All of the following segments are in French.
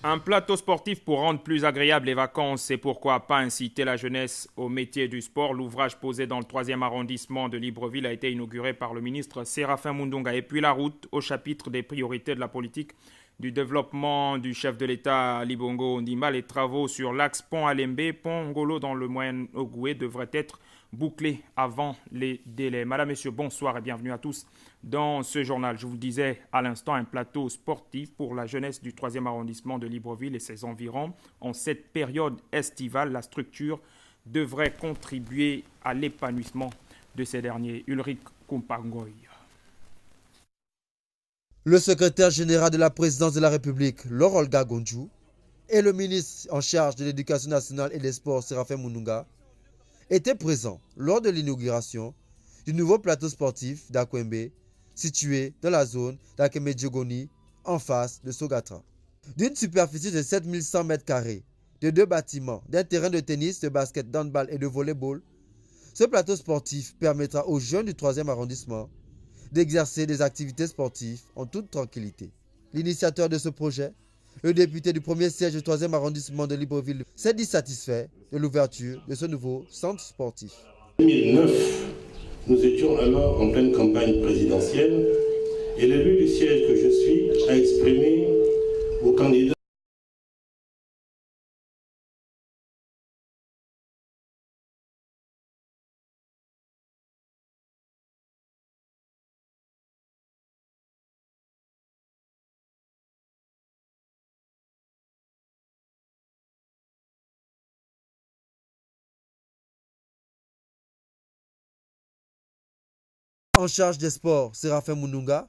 Un plateau sportif pour rendre plus agréable les vacances, c'est pourquoi pas inciter la jeunesse au métier du sport. L'ouvrage posé dans le 3e arrondissement de Libreville a été inauguré par le ministre Séraphin Mundunga. Et puis la route au chapitre des priorités de la politique du développement du chef de l'État Ali Bongo Ondimba. Les travaux sur l'axe Pont-Alembe, Pont-Ngolo dans le Moyen-Ogoué devraient être bouclés avant les délais. Madame, Messieurs, bonsoir et bienvenue à tous dans ce journal. Je vous disais à l'instant, un plateau sportif pour la jeunesse du 3e arrondissement de Libreville et ses environs. En cette période estivale, la structure devrait contribuer à l'épanouissement de ces derniers. Ulrich Kumpangoy. Le secrétaire général de la présidence de la République, Laurent Gagondjou, et le ministre en charge de l'Éducation nationale et des Sports, Séraphin Mundunga, étaient présents lors de l'inauguration du nouveau plateau sportif d'Akwembe, situé dans la zone d'Akeme-Djogoni, en face de Sogatra. D'une superficie de 7100 m², de 2 bâtiments, d'un terrain de tennis, de basket, d'handball et de volleyball, ce plateau sportif permettra aux jeunes du 3e arrondissement d'exercer des activités sportives en toute tranquillité. L'initiateur de ce projet, le député du premier siège du 3e arrondissement de Libreville, s'est dit satisfait de l'ouverture de ce nouveau centre sportif. En 2009, nous étions alors en pleine campagne présidentielle et l'élu du siège que je suis a exprimé aux candidats En charge des sports, Séraphin Mundunga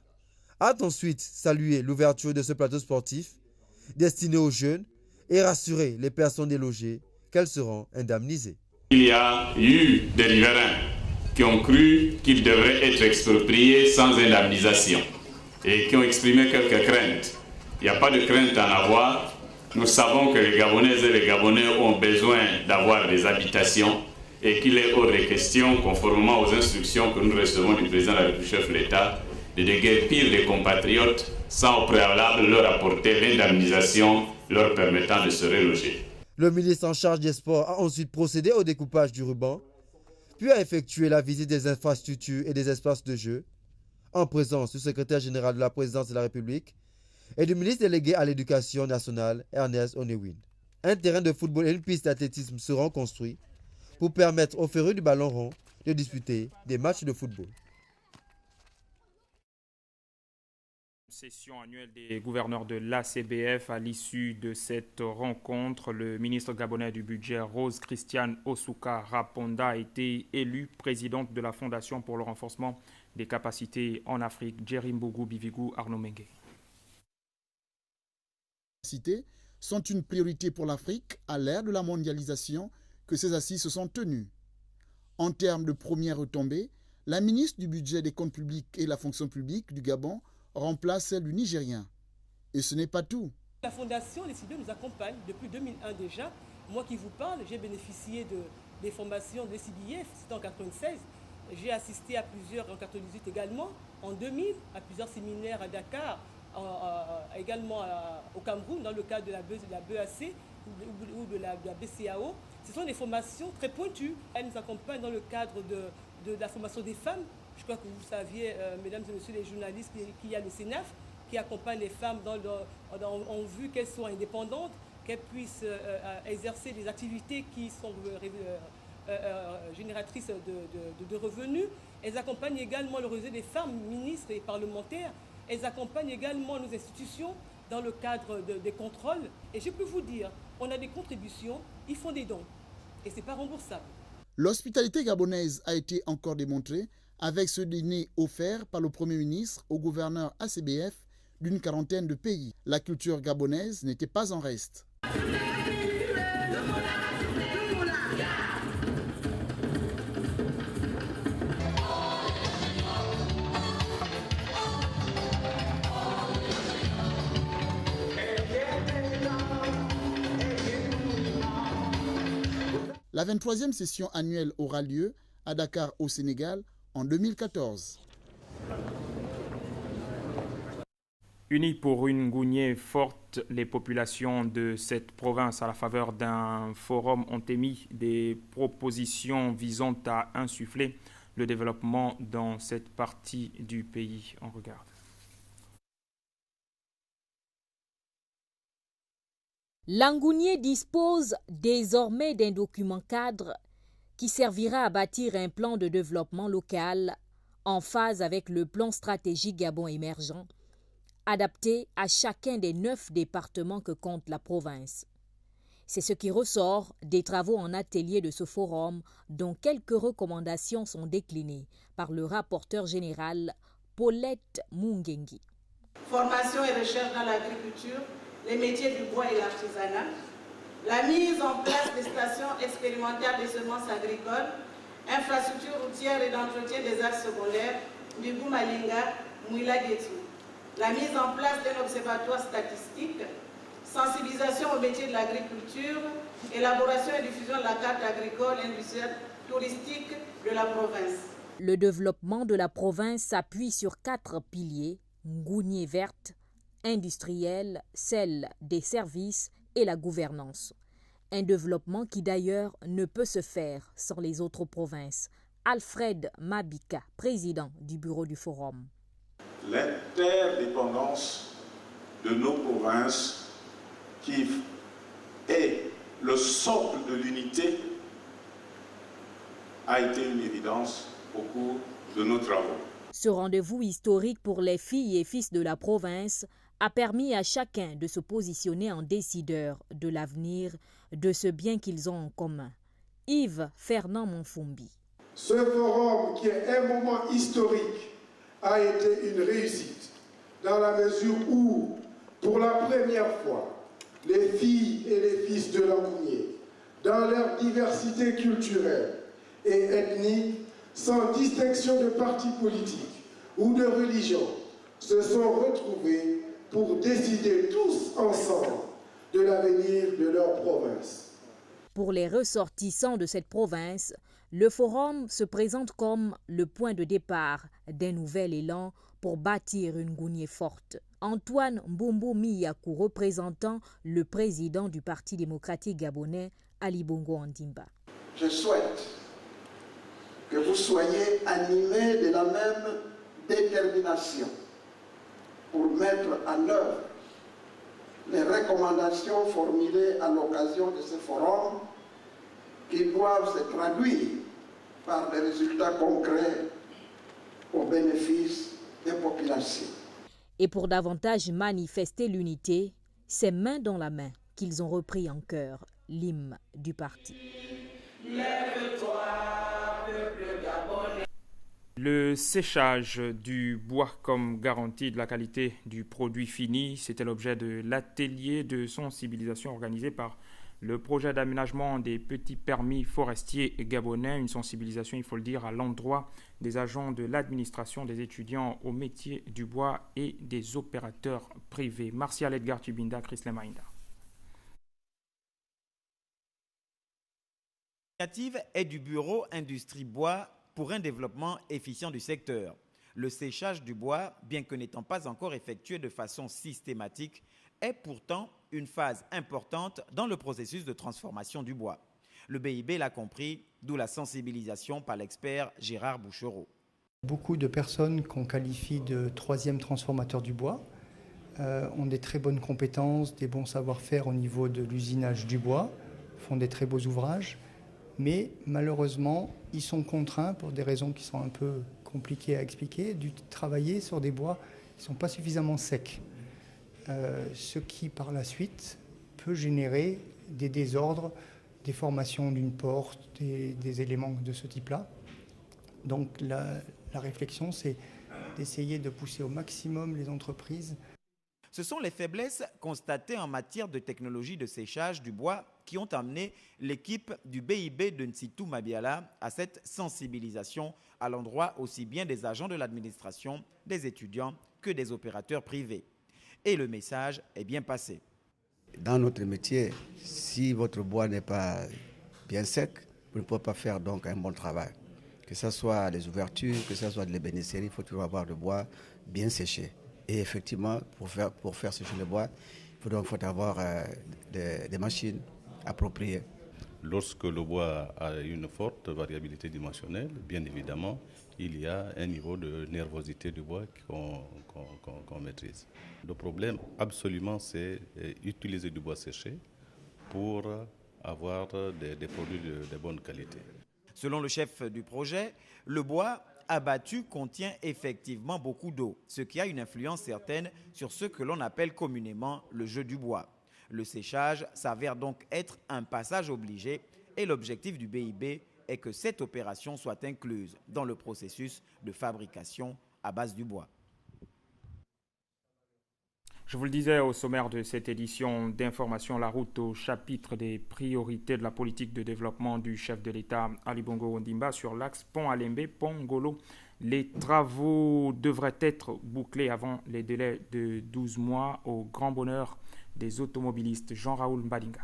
a ensuite salué l'ouverture de ce plateau sportif destiné aux jeunes et rassuré les personnes délogées qu'elles seront indemnisées. Il y a eu des riverains qui ont cru qu'ils devraient être expropriés sans indemnisation et qui ont exprimé quelques craintes. Il n'y a pas de crainte à en avoir. Nous savons que les Gabonaises et les Gabonais ont besoin d'avoir des habitations et qu'il est hors de question, conformément aux instructions que nous recevons du président de la République, chef de l'État, de déguerpir les compatriotes sans au préalable leur apporter l'indemnisation leur permettant de se reloger. Le ministre en charge des sports a ensuite procédé au découpage du ruban, puis a effectué la visite des infrastructures et des espaces de jeu, en présence du secrétaire général de la présidence de la République et du ministre délégué à l'éducation nationale, Ernest Onewin. Un terrain de football et une piste d'athlétisme seront construits pour permettre aux férus du ballon rond de disputer des matchs de football. Session annuelle des gouverneurs de l'ACBF. À l'issue de cette rencontre, le ministre gabonais du budget, Rose Christiane Osuka Raponda, a été élue présidente de la Fondation pour le renforcement des capacités en Afrique, Djerimbougou Bivigou Arnaud Mengue. Sont une priorité pour l'Afrique à l'ère de la mondialisation que ces assises se sont tenues. En termes de premières retombées, la ministre du budget, des comptes publics et la fonction publique du Gabon remplace celle du Nigérien. Et ce n'est pas tout. La Fondation Les CBF nous accompagne depuis 2001 déjà. Moi qui vous parle, j'ai bénéficié des formations de l'ECBF, c'était en 1996. J'ai assisté à plusieurs en 1998 également, en 2000, à plusieurs séminaires à Dakar, également au Cameroun, dans le cadre de la BEAC ou de la BCAO. Ce sont des formations très pointues. Elles nous accompagnent dans le cadre de la formation des femmes. Je crois que vous saviez, mesdames et messieurs les journalistes, qu'il y a le CENAF qui accompagne les femmes en vue qu'elles soient indépendantes, qu'elles puissent exercer des activités qui sont génératrices de revenus. Elles accompagnent également le réseau des femmes ministres et parlementaires. Elles accompagnent également nos institutions dans le cadre des contrôles. Et je peux vous dire, on a des contributions, ils font des dons. Et ce n'est pas remboursable. L'hospitalité gabonaise a été encore démontrée avec ce dîner offert par le Premier ministre au gouverneur ACBF d'une quarantaine de pays. La culture gabonaise n'était pas en reste. La 23e session annuelle aura lieu à Dakar au Sénégal en 2014. Unis pour une Ngounié forte, les populations de cette province, à la faveur d'un forum, ont émis des propositions visant à insuffler le développement dans cette partie du pays. On regarde. L'Angounié dispose désormais d'un document cadre qui servira à bâtir un plan de développement local en phase avec le plan stratégique Gabon émergent, adapté à chacun des 9 départements que compte la province. C'est ce qui ressort des travaux en atelier de ce forum, dont quelques recommandations sont déclinées par le rapporteur général Paulette Mungengi. Formation et recherche dans l'agriculture, les métiers du bois et l'artisanat, la mise en place des stations expérimentales des semences agricoles, infrastructures routières et d'entretien des axes secondaires, Mbigou Malinga, Mouila Guetou, la mise en place d'un observatoire statistique, sensibilisation aux métiers de l'agriculture, élaboration et diffusion de la carte agricole, industrielle, touristique de la province. Le développement de la province s'appuie sur 4 piliers: Ngounié verte, industrielle, celle des services et la gouvernance. Un développement qui d'ailleurs ne peut se faire sans les autres provinces. Alfred Mabika, président du bureau du forum. L'interdépendance de nos provinces qui est le socle de l'unité a été une évidence au cours de nos travaux. Ce rendez-vous historique pour les filles et fils de la province a permis à chacun de se positionner en décideur de l'avenir de ce bien qu'ils ont en commun. Yves Fernand Monfumbi. Ce forum, qui est un moment historique, a été une réussite dans la mesure où, pour la première fois, les filles et les fils de l'Angounié, dans leur diversité culturelle et ethnique, sans distinction de parti politique ou de religion, se sont retrouvés pour décider tous ensemble de l'avenir de leur province. Pour les ressortissants de cette province, le forum se présente comme le point de départ d'un nouvel élan pour bâtir une Ngounié forte. Antoine Mbombo Miyakou, représentant le président du Parti démocratique gabonais, Ali Bongo Ondimba. Je souhaite que vous soyez animés de la même détermination pour mettre en œuvre les recommandations formulées à l'occasion de ce forum qui doivent se traduire par des résultats concrets au bénéfice des populations. Et pour davantage manifester l'unité, c'est main dans la main qu'ils ont repris en chœur l'hymne du parti. Le séchage du bois comme garantie de la qualité du produit fini, c'était l'objet de l'atelier de sensibilisation organisé par le projet d'aménagement des petits permis forestiers gabonais. Une sensibilisation, il faut le dire, à l'endroit des agents de l'administration, des étudiants au métier du bois et des opérateurs privés. Martial Edgar Tubinda, Chris Lemaïnda. L'initiative est du bureau Industrie Bois pour un développement efficient du secteur. Le séchage du bois, bien que n'étant pas encore effectué de façon systématique, est pourtant une phase importante dans le processus de transformation du bois. Le BIB l'a compris, d'où la sensibilisation par l'expert Gérard Bouchereau. Beaucoup de personnes qu'on qualifie de troisième transformateur du bois ont des très bonnes compétences, des bons savoir-faire au niveau de l'usinage du bois, font des très beaux ouvrages, mais malheureusement, ils sont contraints, pour des raisons qui sont un peu compliquées à expliquer, de travailler sur des bois qui ne sont pas suffisamment secs. Ce qui, par la suite, peut générer des désordres, des formations d'une porte, des éléments de ce type-là. Donc la réflexion, c'est d'essayer de pousser au maximum les entreprises. Ce sont les faiblesses constatées en matière de technologie de séchage du bois qui ont amené l'équipe du BIB de Nsitou Mabiala à cette sensibilisation à l'endroit aussi bien des agents de l'administration, des étudiants que des opérateurs privés. Et le message est bien passé. Dans notre métier, si votre bois n'est pas bien sec, vous ne pouvez pas faire donc un bon travail. Que ce soit les ouvertures, que ce soit les bénisseries, il faut toujours avoir le bois bien séché. Et effectivement, pour faire sécher le bois, il faut avoir des machines appropriées. Lorsque le bois a une forte variabilité dimensionnelle, bien évidemment, il y a un niveau de nervosité du bois qu'on maîtrise. Le problème, absolument, c'est utiliser du bois séché pour avoir des produits de bonne qualité. Selon le chef du projet, le bois abattu contient effectivement beaucoup d'eau, ce qui a une influence certaine sur ce que l'on appelle communément le jeu du bois. Le séchage s'avère donc être un passage obligé et l'objectif du BIB est que cette opération soit incluse dans le processus de fabrication à base du bois. Je vous le disais au sommaire de cette édition d'information, la route au chapitre des priorités de la politique de développement du chef de l'État Ali Bongo Ondimba sur l'axe Pont-Alembe-Pont-Ngolo. Les travaux devraient être bouclés avant les délais de 12 mois au grand bonheur des automobilistes. Jean-Raoul Mbadinga.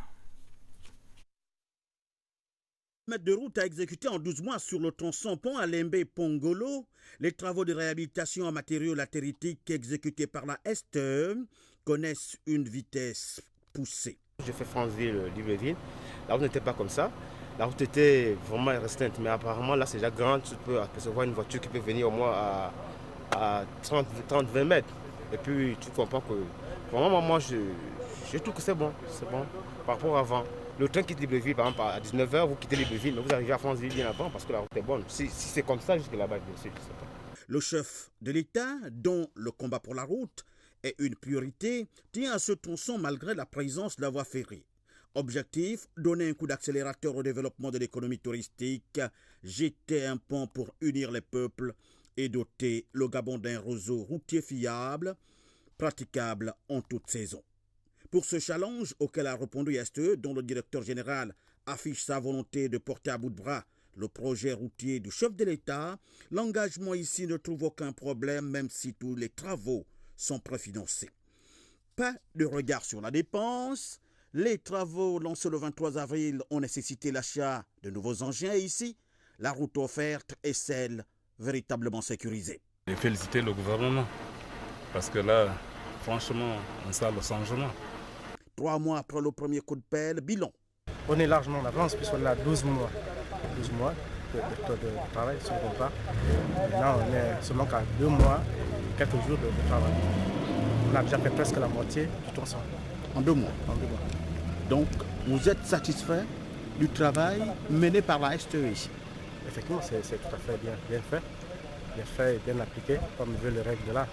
Mètres de route à exécuter en 12 mois sur le tronçon Pont-Alembe-Pont-Ngolo. Les travaux de réhabilitation en matériaux latéritiques exécutés par la STE connaissent une vitesse poussée. J'ai fait Franceville-Libreville. La route n'était pas comme ça. La route était vraiment restreinte, mais apparemment là c'est déjà grand. Tu peux apercevoir une voiture qui peut venir au moins à 30-20 mètres. Et puis tu comprends que vraiment moi je trouve que c'est bon par rapport à avant. Le train quitte Libreville, par exemple, à 19h, vous quittez Libreville, mais vous arrivez à Franceville bien avant parce que la route est bonne. Si c'est comme ça jusque là-bas, bien sûr, je ne sais pas. Le chef de l'État, dont le combat pour la route est une priorité, tient à ce tronçon malgré la présence de la voie ferrée. Objectif, donner un coup d'accélérateur au développement de l'économie touristique, jeter un pont pour unir les peuples et doter le Gabon d'un réseau routier fiable, praticable en toute saison. Pour ce challenge auquel a répondu STE, dont le directeur général affiche sa volonté de porter à bout de bras le projet routier du chef de l'État, l'engagement ici ne trouve aucun problème même si tous les travaux sont préfinancés. Pas de regard sur la dépense. Les travaux lancés le 23 avril ont nécessité l'achat de nouveaux engins et ici, la route offerte est celle véritablement sécurisée. Et féliciter le gouvernement parce que là, franchement, on sent le changement. 3 mois après le premier coup de pelle, bilan. On est largement en avance puisqu'on a 12 mois. 12 mois de travail sur le contrat. Maintenant, on est seulement qu'à 2 mois et quelques jours de travail. On a déjà fait presque la moitié du tronçon. En 2 mois. En 2 mois. Donc, vous êtes satisfait du travail mené par la STE ici? Effectivement, c'est tout à fait bien fait et bien appliqué, comme veut les règles de l'art.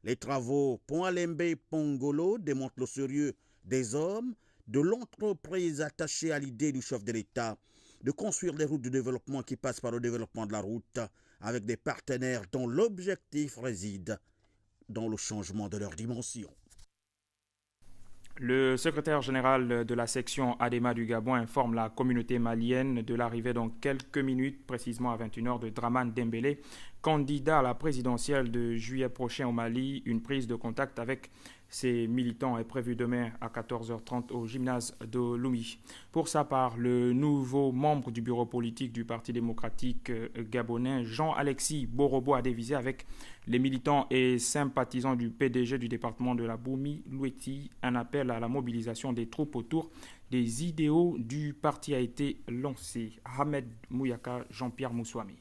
Les travaux Pont-Alembe-Pont-Ngolo démontrent le sérieux des hommes, de l'entreprise attachée à l'idée du chef de l'État de construire des routes de développement qui passent par le développement de la route avec des partenaires dont l'objectif réside dans le changement de leur dimension. Le secrétaire général de la section ADEMA du Gabon informe la communauté malienne de l'arrivée dans quelques minutes, précisément à 21h, de Dramane Dembélé, candidat à la présidentielle de juillet prochain au Mali. Une prise de contact avec ses militants est prévue demain à 14h30 au gymnase de Lomé. Pour sa part, le nouveau membre du bureau politique du Parti démocratique gabonais, Jean-Alexis Borobo, a dévisé avec les militants et sympathisants du PDG du département de la Boumi-Loueti. Un appel à la mobilisation des troupes autour des idéaux du parti a été lancé. Ahmed Mouyaka, Jean-Pierre Moussouami.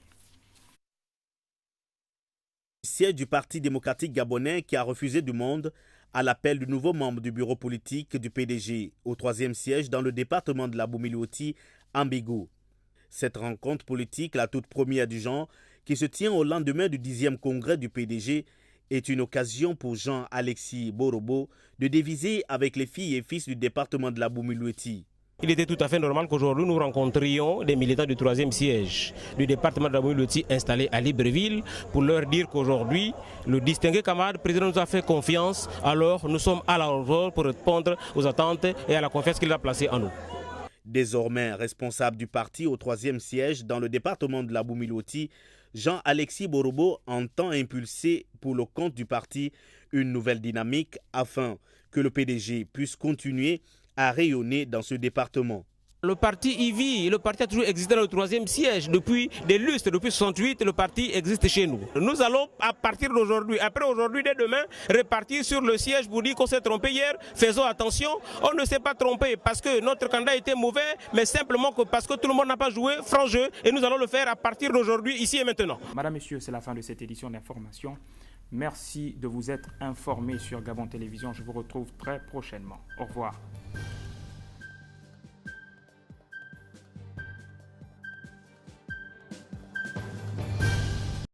Siège du Parti démocratique gabonais qui a refusé du monde à l'appel du nouveau membre du bureau politique du PDG au 3e siège dans le département de la Boumi-Loueti, Ambigou. Cette rencontre politique, la toute première du genre, qui se tient au lendemain du 10e congrès du PDG, est une occasion pour Jean-Alexis Borobo de déviser avec les filles et fils du département de la Boumi-Loueti. Il était tout à fait normal qu'aujourd'hui nous rencontrions des militants du 3e siège du département de la Boumi-Loueti installés à Libreville pour leur dire qu'aujourd'hui le distingué camarade président nous a fait confiance, alors nous sommes à la hauteur pour répondre aux attentes et à la confiance qu'il a placée en nous. Désormais responsable du parti au 3e siège dans le département de la Boumi-Loueti, Jean-Alexis Borobo entend impulser pour le compte du parti une nouvelle dynamique afin que le PDG puisse continuer à rayonner dans ce département. Le parti y vit, le parti a toujours existé dans le 3e siège. Depuis des lustres, depuis 68, le parti existe chez nous. Nous allons, à partir d'aujourd'hui, après aujourd'hui, dès demain, repartir sur le siège pour dire qu'on s'est trompé hier. Faisons attention, on ne s'est pas trompé parce que notre candidat était mauvais, mais simplement que parce que tout le monde n'a pas joué franc jeu et nous allons le faire à partir d'aujourd'hui, ici et maintenant. Madame, Messieurs, c'est la fin de cette édition d'information. Merci de vous être informés sur Gabon Télévision. Je vous retrouve très prochainement. Au revoir.